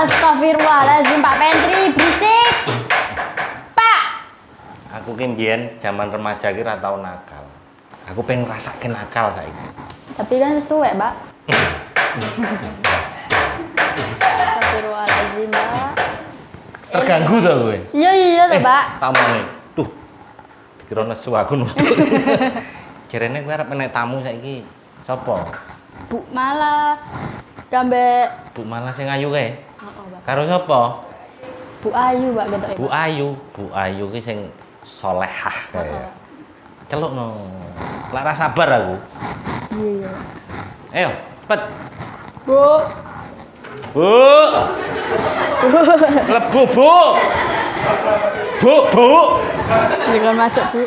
Astagfirullahaladzim, Pak Pentri, berisik. Pak. Aku ki mbiyen zaman remaja ki ra tau nakal. Aku pengen ngrasake nakal saiki. Tapi kan suwe, Pak. Astagfirullahaladzim, Pak. Terganggu to kowe? Iya toh, Pak. Tamune. Tuh. Dikira nesu aku. Jarene kowe arep menek tamu saiki. Sopo? Bu Mala. Gambe Bu Malah sing ayu kae. Pak. Karo sapa? Bu Ayu, Pak, gitu. Bu Ayu. Bu Ayu ki sing solehah kae. Celukno. Lah ra sabar aku. Iya. Ayo, cepet. Bu. Bu. Lebu, Bu. Bu. Silakan masuk, Bu.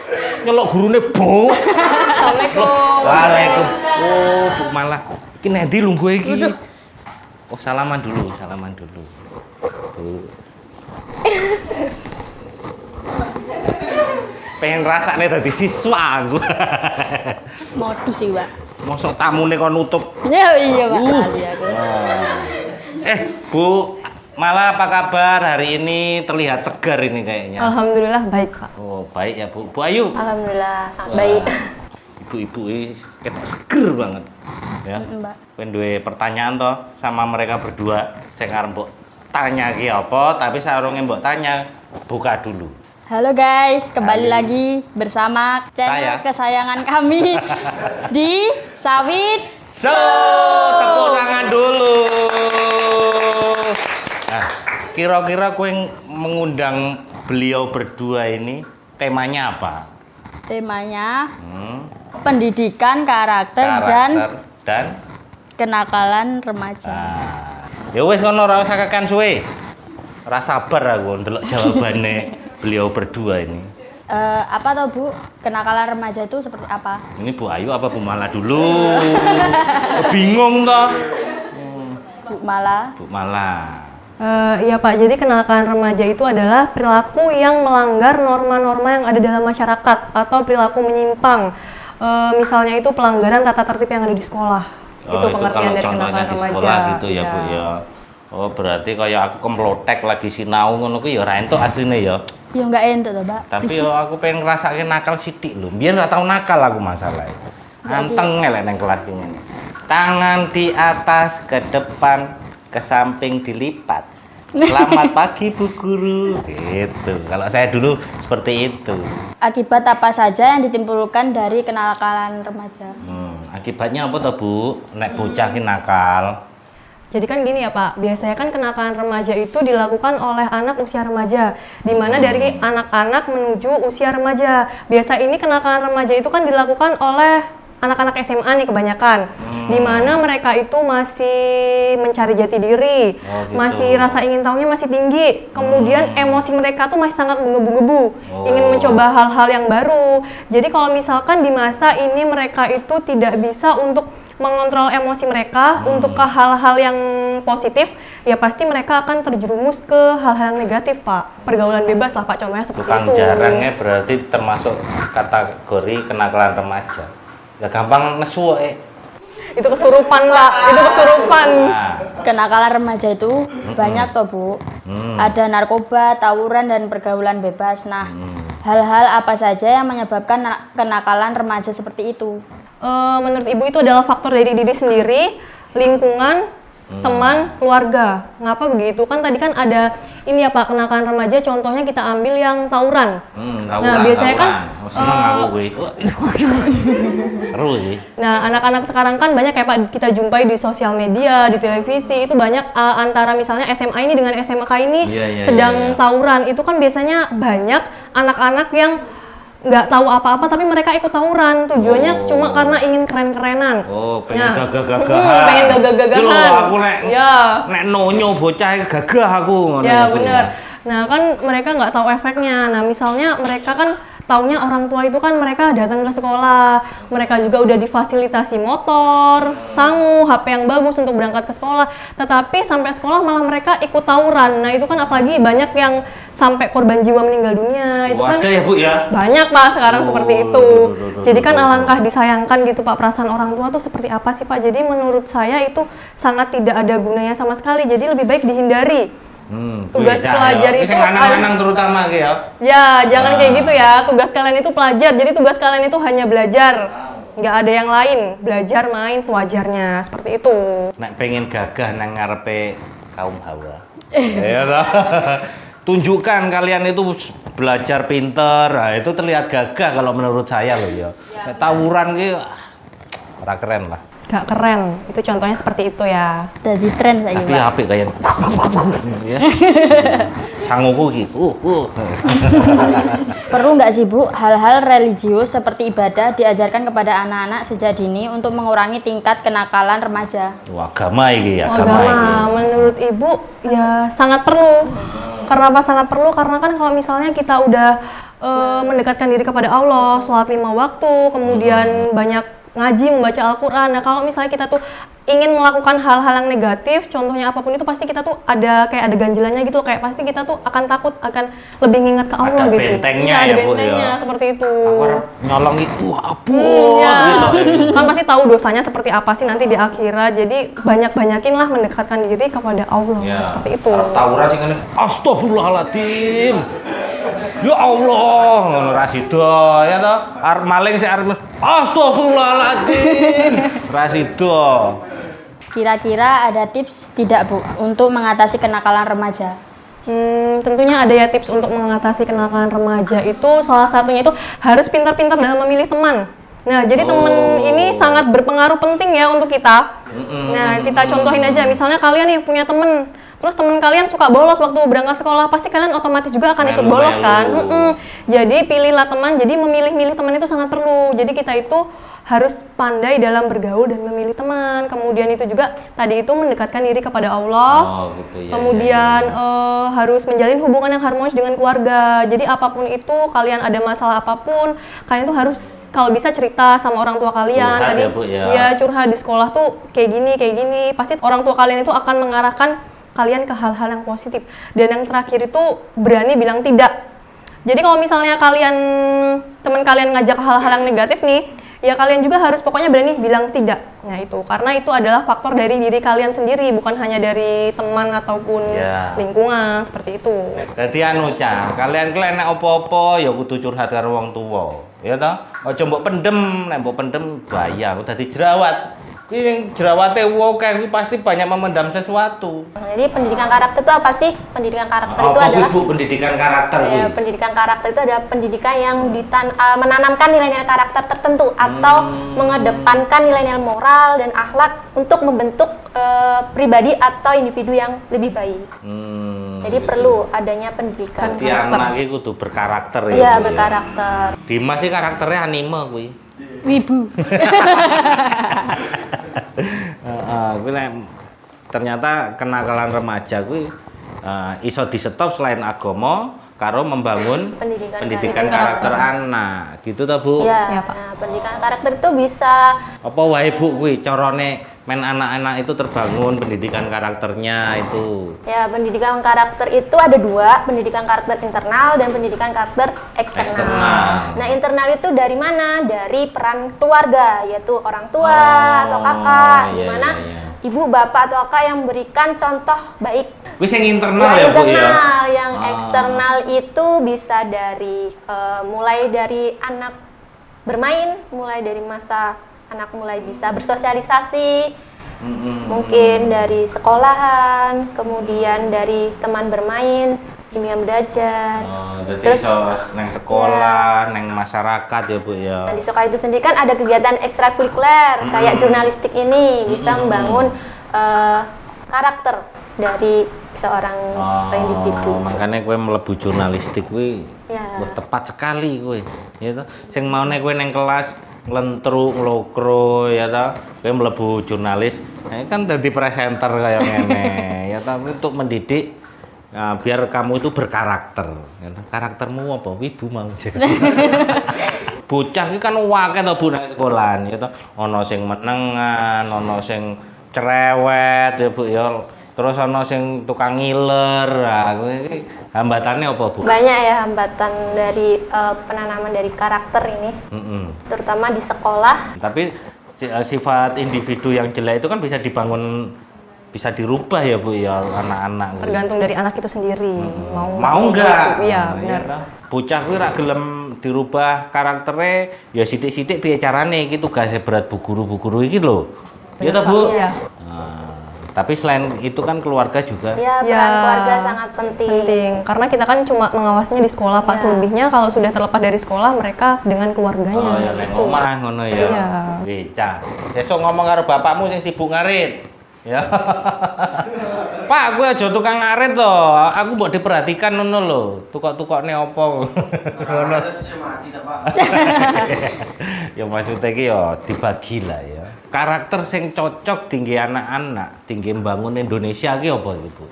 Nyeluk gurune, Bu. Assalamualaikum. Waalaikumsalam. Oh, Bu Malah. Iki nendi lungguh iki? Oh, salaman dulu. Bu. Pengen rasane dadi siswa aku. Modus sih, Pak. Mosok tamune kok nutup. Iya, Pak. Tadi aku. Bu Malah apa kabar hari ini? Terlihat segar ini kayaknya. Alhamdulillah baik, Pak. Oh, baik ya, Bu. Bu Ayu. Alhamdulillah sangat baik. Ibu-ibu ini ketok seger banget. Ya. Mbak. Kowe duwe pertanyaan toh sama mereka berdua. Sing arep mbok tanya ki apa, tapi sarunge mbok tanya, buka dulu. Halo guys, kembali lagi bersama channel Saya. kesayangan kami di Sawit. So, tepuk tangan dulu. Nah, kira-kira kowe mengundang beliau berdua ini temanya apa? Temanya pendidikan karakter dan kenakalan remaja. nah, ya wis ngono ora usah kekan suwe. Ora sabar aku ndelok jawabane beliau berdua ini. Apa toh, Bu? Kenakalan remaja itu seperti apa? Ini Bu Ayu apa Bu Malah dulu? Bingung toh. Bu Mala. Bu Malah. Iya Pak, jadi kenakalan remaja itu adalah perilaku yang melanggar norma-norma yang ada dalam masyarakat atau perilaku menyimpang. Misalnya itu pelanggaran tata tertib yang ada di sekolah. Itu pengertian dari kenakalan di remaja. sekolah gitu ya, Bu ya. Oh, berarti kayak aku kemplotek lagi sinau ngono kuwi ya ora entuk asline ya. Ya enggak entuk toh, Pak. Tapi yo aku pengen ngrasake nakal sithik lho. Biyen ora tau nakal aku masalah. Anteng elek nang kelas ini. Tangan di atas, ke depan, ke samping dilipat. Selamat pagi Bu Guru. Gitu. Kalau saya dulu seperti itu. Akibat apa saja yang ditimbulkan dari kenakalan remaja? Akibatnya Akibatnya apa toh, Bu? Nek bocah ki nakal. Jadi kan gini ya Pak, biasanya kan kenakalan remaja itu dilakukan oleh anak usia remaja, di mana dari anak-anak menuju usia remaja. Biasa ini kenakalan remaja itu kan dilakukan oleh anak-anak SMA nih kebanyakan, di mana mereka itu masih mencari jati diri, gitu. masih rasa ingin tahunya masih tinggi, kemudian emosi mereka tuh masih sangat menggebu-gebu, ingin mencoba hal-hal yang baru. Jadi kalau misalkan di masa ini mereka itu tidak bisa untuk mengontrol emosi mereka untuk ke hal-hal yang positif, ya pasti mereka akan terjerumus ke hal-hal yang negatif, Pak. Pergaulan bebas lah, Pak, contohnya seperti Tukang itu. jarangnya berarti termasuk kategori kenakalan remaja. Ya gampang nesu Itu kesurupan, Pak. Itu kesurupan. Nah, Kenakalan remaja itu banyak toh, Bu. Ada narkoba, tawuran, dan pergaulan bebas. Nah, hal-hal apa saja yang menyebabkan kenakalan remaja seperti itu? Menurut Ibu itu adalah faktor dari diri sendiri, lingkungan, teman, keluarga. Ngapa begitu? Kan tadi kan ada ini ya Pak, kenakalan remaja contohnya kita ambil yang tawuran. Nah, biasanya kan seneng aku kuwi. Seru sih. Nah, anak-anak sekarang kan banyak kayak Pak kita jumpai di sosial media, di televisi, itu banyak antara misalnya SMA ini dengan SMK ini sedang tawuran. Itu kan biasanya banyak anak-anak yang nggak tahu apa-apa tapi mereka ikut tawuran. Tujuannya cuma karena ingin keren-kerenan. Oh, pengen gagah-gagahan. Pengen gagah-gagahan. Aku nek nonyo bocah gagah aku ngono. Ya bener. Nah kan mereka nggak tahu efeknya. Nah misalnya mereka kan taunya orang tua itu kan mereka datang ke sekolah, mereka juga udah difasilitasi motor, sangu, HP yang bagus untuk berangkat ke sekolah, tetapi sampai sekolah malah mereka ikut tawuran. Nah itu kan apalagi banyak yang sampai korban jiwa meninggal dunia, itu kan ada ya Bu ya? banyak Pak sekarang seperti itu. Jadi kan aduh. alangkah disayangkan gitu Pak, perasaan orang tua tuh seperti apa sih Pak. Jadi menurut saya itu sangat tidak ada gunanya sama sekali, jadi lebih baik dihindari. Tugas pelajar itu anak-anak terutama gitu ya. Ya, jangan kayak gitu ya. Tugas kalian itu pelajar. Jadi tugas kalian itu hanya belajar. Nggak ada yang lain. Belajar main sewajarnya. Seperti itu. Nek pengen gagah nang ngarepe kaum hawa. Ya toh. Tunjukkan kalian itu belajar pinter. Nah, itu terlihat gagah kalau menurut saya loh ya. Nek tawuran ki ora keren lah. Gak keren. Itu contohnya seperti itu ya. Jadi tren saya Tapi apik kayak ya. Sanguku ki. Perlu nggak sih Bu, hal-hal religius seperti ibadah diajarkan kepada anak-anak sejak dini untuk mengurangi tingkat kenakalan remaja? Wah, agama iki ya, Agama, menurut Ibu ya sangat perlu. Kenapa sangat perlu? Karena kan kalau misalnya kita udah mendekatkan diri kepada Allah, sholat 5 waktu, kemudian banyak ngaji, membaca Al-Quran. Nah kalau misalnya kita tuh ingin melakukan hal-hal yang negatif, contohnya apapun itu pasti kita tuh ada kayak ada ganjilannya gitu, kayak pasti kita tuh akan takut, akan lebih ngingat ke Allah ada gitu. bentengnya Iya, ada ya, Bu, bentengnya ya. seperti itu. Aku nyolong itu apa Ya, gitu. kan pasti tahu dosanya seperti apa sih nanti di akhirat. Jadi banyak-banyakin lah mendekatkan diri kepada Allah seperti itu. Tawuran sing ngene. Astagfirullahaladzim. Ya Allah, ngono ra sida ya toh. Arep maling sik arep astagfirullahaladzim. Ra sida. Kira-kira ada tips tidak Bu untuk mengatasi kenakalan remaja? Tentunya ada ya tips untuk mengatasi kenakalan remaja itu, salah satunya itu harus pintar-pintar dalam memilih teman. Nah, jadi teman ini sangat berpengaruh penting ya untuk kita. Nah, kita contohin aja, misalnya kalian nih punya teman, terus teman kalian suka bolos waktu berangkat sekolah, pasti kalian otomatis juga akan ikut bolos kan. Jadi pilihlah teman, jadi memilih-milih teman itu sangat perlu. Jadi kita itu harus pandai dalam bergaul dan memilih teman. Kemudian itu juga tadi itu mendekatkan diri kepada Allah. Gitu ya. Kemudian harus menjalin hubungan yang harmonis dengan keluarga. Jadi apapun itu, kalian ada masalah apapun, kalian tuh harus kalau bisa cerita sama orang tua kalian. Curhat Tadi ya, Bu, ya. ya curhat di sekolah tuh kayak gini. Pasti orang tua kalian itu akan mengarahkan kalian ke hal-hal yang positif. Dan yang terakhir itu berani bilang tidak. Jadi kalau misalnya teman kalian ngajak hal-hal yang negatif nih, ya kalian juga harus pokoknya berani bilang tidak. Nah itu, karena itu adalah faktor dari diri kalian sendiri, bukan hanya dari teman ataupun lingkungan, seperti itu. Dadi anu Cah, kalian nek apa-apa ya kudu curhat karo wong tuwa. Ya toh? Aja mbok pendem, nek mbok pendem bahaya, dadi jerawat. Kuwi sing jerawate akeh kuwi pasti banyak memendam sesuatu. Jadi pendidikan karakter itu apa sih? Pendidikan karakter itu adalah Bu, pendidikan karakter kuwi? pendidikan karakter itu adalah pendidikan yang menanamkan nilai-nilai karakter tertentu atau mengedepankan nilai-nilai moral dan akhlak untuk membentuk pribadi atau individu yang lebih baik. Jadi gitu. perlu adanya pendidikan Jadi anak iki kudu berkarakter ya. Iya, Bu, berkarakter. Dimas sih karakternya anime kuwi. Wibu. Kuwi ternyata kenakalan remaja kuwi iso di stop selain agama karo membangun pendidikan karakter anak. Gitu ta, Bu? Iya, Ya, Pak. nah, pendidikan karakter itu bisa Apa wae Bu kuwi carane men anak-anak itu terbangun pendidikan karakternya itu? ya pendidikan karakter itu ada dua, pendidikan karakter internal dan pendidikan karakter eksternal. Nah, internal itu dari mana? Dari peran keluarga, yaitu orang tua atau kakak, di mana ibu, bapak atau kakak yang memberikan contoh baik. Wis yang internal ya, Bu ya. Internal, yang eksternal itu bisa dari mulai dari anak bermain, mulai dari masa anak mulai bisa bersosialisasi, mungkin dari sekolahan, kemudian dari teman bermain, bimbingan belajar. Jadi Terus, neng sekolah, neng masyarakat ya, Bu ya. Nah, di sekolah itu sendiri kan ada kegiatan ekstrakurikuler kayak jurnalistik ini bisa membangun karakter dari seorang individu. Makanya gue melebu jurnalistik gue Ya. tepat sekali gue. Ya toh. Sing maune gue neng kelas ngelentruk ngelokro ya toh. Gue melebu jurnalis. Nah, kan jadi presenter kayak ngene. Ya tapi untuk mendidik Nah, biar kamu itu berkarakter. Karaktermu apa? Wibu mau. Bocah iki kan akeh to Bu nang sekolahan ya to. Ana sing menengan, ana sing cerewet ya Bu ya. Terus ana sing tukang ngiler. Nah, kuwi hambatannya apa Bu? Banyak ya hambatan dari penanaman dari karakter ini, terutama di sekolah. Tapi sifat individu yang jelek itu kan bisa dibangun, bisa dirubah ya Bu ya anak-anak. Tergantung dari anak itu sendiri. Mau enggak? Iya, Nah, benar. iya, bocah kuwi ra gelem dirubah karakternya ya sithik-sithik piye carane iki tugasnya berat bu guru iki lho. Ya toh Bu? Iya. Nah, tapi selain itu kan keluarga juga. Ya, peran Ya, keluarga sangat penting. Penting, karena kita kan cuma mengawasinya di sekolah, Pak. Iya. Selebihnya kalau sudah terlepas dari sekolah, mereka dengan keluarganya. Oh ya neng omah ngono ya. Iya. Nggih, Cah. Besok ngomong karo bapakmu sing sibuk ngarit. Ya. Pak, gue aja tukang ngarit to. Aku mbok diperhatikan ngono lho. Tukok-tukokne opo. Ngono. Ya maksudnya iki ya dibagi lah ya. Karakter sing cocok tinggi anak-anak, tinggi membangun Indonesia iki apa ibu?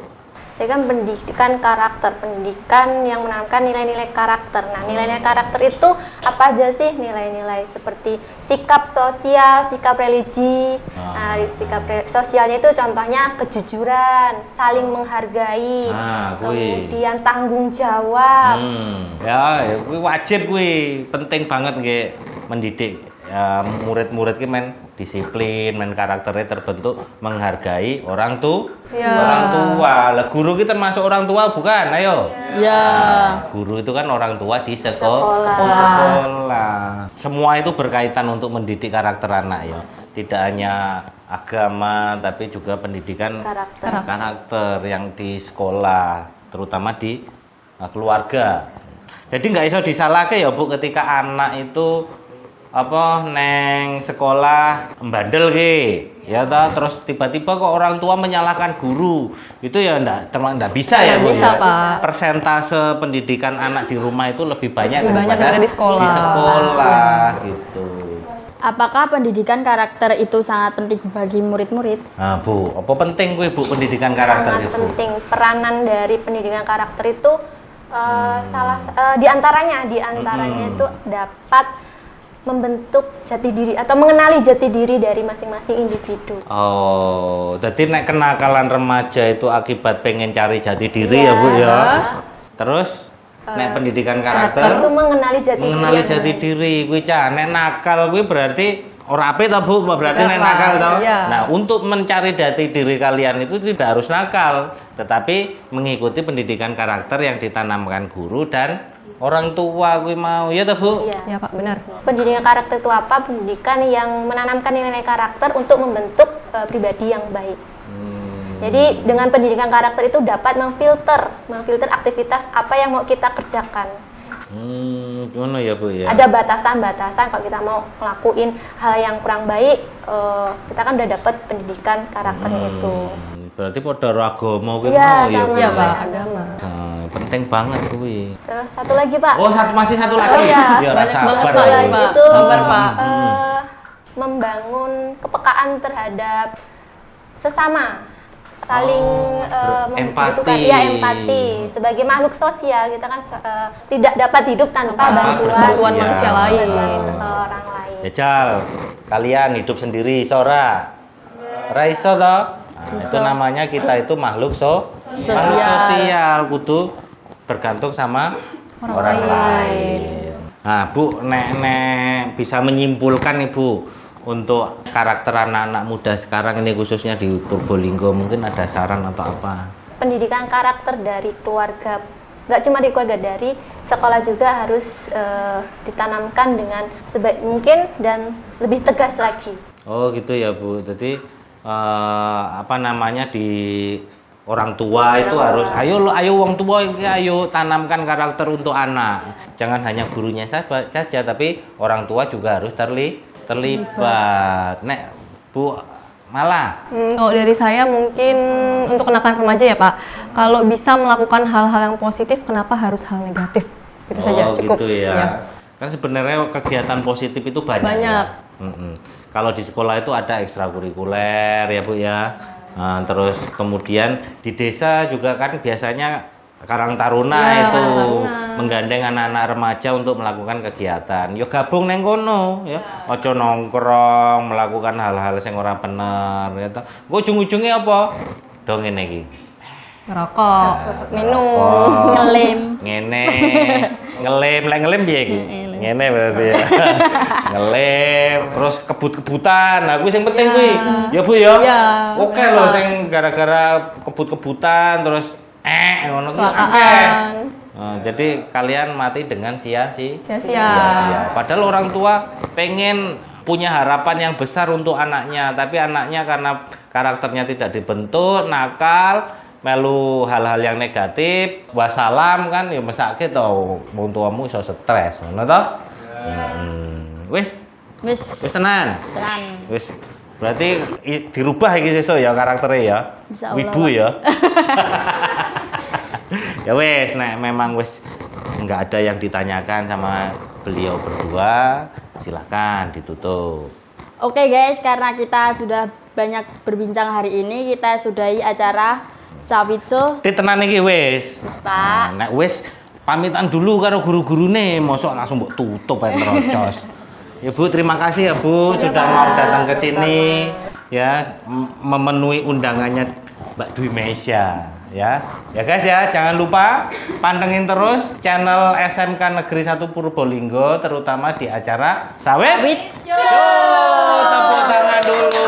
Jadi kan pendidikan karakter, pendidikan yang menanamkan nilai-nilai karakter. Nah, nilai-nilai karakter itu apa aja sih? Nilai-nilai seperti sikap sosial, sikap religi. Nah, sikap sosialnya itu contohnya kejujuran, saling menghargai, kemudian tanggung jawab. Ya, kuwi wajib kuwi, penting banget nggih mendidik ya, murid-murid ki men disiplin, men karakternya terbentuk menghargai orang Ya. orang tua. Lah guru kita termasuk orang tua bukan? Ayo. Ya. Guru itu kan orang tua di sekolah. Semua itu berkaitan untuk mendidik karakter anak ya. Tidak hanya agama tapi juga pendidikan karakter yang di sekolah, terutama di keluarga. Jadi nggak iso disalahke ya Bu ketika anak itu apa neng sekolah bandel ke ya toh, terus tiba-tiba kok orang tua menyalahkan guru, itu ya ndak bisa ya Bu bisa, ya. Pak. Persentase pendidikan anak di rumah itu lebih banyak daripada di sekolah. di sekolah gitu. Apakah pendidikan karakter itu sangat penting bagi murid-murid? Nah Bu, apa penting Bu pendidikan karakter Sangat itu? penting. Peranan dari pendidikan karakter itu diantaranya itu dapat membentuk jati diri atau mengenali jati diri dari masing-masing individu. Oh, jadi nek kenakalan remaja itu akibat pengen cari jati diri ya Bu ya. Terus nek pendidikan karakter Itu mengenali jati diri kuwi Cah. Nek nakal kuwi berarti ora apik ta Bu, berarti nek nakal to. Iya. Nah, untuk mencari jati diri kalian itu tidak harus nakal, tetapi mengikuti pendidikan karakter yang ditanamkan guru dan orang tua kuwi mau ya ta Bu? Ya Pak, benar. Pendidikan karakter itu apa? Pendidikan yang menanamkan nilai karakter untuk membentuk pribadi yang baik. Jadi dengan pendidikan karakter itu dapat memfilter aktivitas apa yang mau kita kerjakan. Ngono ya Bu ya. Ada batasan-batasan kalau kita mau ngelakuin hal yang kurang baik, kita kan udah dapat pendidikan karakternya itu. Berarti padha agama kuwi Iya, mau ya sama Bu. Iya ya? Pak. agama. Nah, penting banget kuwi. Terus satu lagi Pak. Oh, masih satu lagi. Oh, iya. Ya, Banyak sabar. banget, Bu. Pak. Lagi Pak. itu Sabar, Pak. membangun kepekaan terhadap sesama, saling membutuhkan, empati. ya empati. Sebagai makhluk sosial kita kan tidak dapat hidup tanpa Bantuan manusia lain. orang lain. Ya Cal, kalian hidup sendiri Sora. Ora iso toh? Nah, itu namanya kita itu makhluk sosial, kudu bergantung sama orang lain. Nah, Bu, nek bisa menyimpulkan nih Bu, untuk karakter anak-anak muda sekarang ini khususnya di Purbolinggo, mungkin ada saran atau apa? Pendidikan karakter dari keluarga, nggak cuma di keluarga, dari sekolah juga harus ditanamkan dengan sebaik mungkin dan lebih tegas lagi. Oh gitu ya Bu, jadi apa namanya di orang tua itu harus ayo wong tua iki ayo tanamkan karakter untuk anak. Jangan hanya gurunya saja tapi orang tua juga harus terlibat. Nek Bu Malah Kalau dari saya mungkin untuk anak-anak remaja ya Pak, kalau bisa melakukan hal-hal yang positif, kenapa harus hal negatif? Itu saja cukup. gitu ya. Kan sebenarnya kegiatan positif itu banyak. Banyak. Ya? Kalau di sekolah itu ada ekstrakurikuler ya Bu ya. Nah, terus kemudian di desa juga kan biasanya Karang Taruna Ya, itu Karang Taruna. menggandeng anak-anak remaja untuk melakukan kegiatan. Yo gabung neng kono ya. Ojo nongkrong, melakukan hal-hal sing ora bener ya toh. Engko ujung-ujungnya apa? Dong ngene iki. Ngerokok, minum. Oh, Ngelem. ngene. Ngelem, lek ngelem piye iki? Ngene berarti ya. Ngelem, terus kebut-kebutan. Nah, kuwi sing penting kuwi. Ya Bu ya. Iya, Oke lho sing gara-gara kebut-kebutan terus ngono kuwi akeh. Kecelakaan. Nah, jadi kalian mati dengan sia-sia. Sia-sia. Padahal orang tua pengen punya harapan yang besar untuk anaknya, tapi anaknya karena karakternya tidak dibentuk, nakal, melu hal-hal yang negatif, wassalam kan ya mesake to wong tuamu iso stres, ngono to? Wis Wis tenan. tenan. Wis berarti dirubah iki sesuk ya karakternya ya. Insyaallah, Wibu Pak. ya. Ya wes, nek memang wes nggak ada yang ditanyakan sama beliau berdua, silakan ditutup. Oke guys, karena kita sudah banyak berbincang hari ini, kita sudahi acara Sawitso. Tenan iki wes. Wis, Pak. Nek wes pamitan dulu karo guru-gurune, mosok langsung mbok tutup ae terocos. Ya Bu, terima kasih ya Bu sudah mau datang ke sini ya memenuhi undangannya Mbak Dwi Meisya ya. Ya guys ya, jangan lupa pantengin terus channel SMK Negeri 1 Purbolinggo terutama di acara Sawit Sawit Show. Tepuk tangan dulu.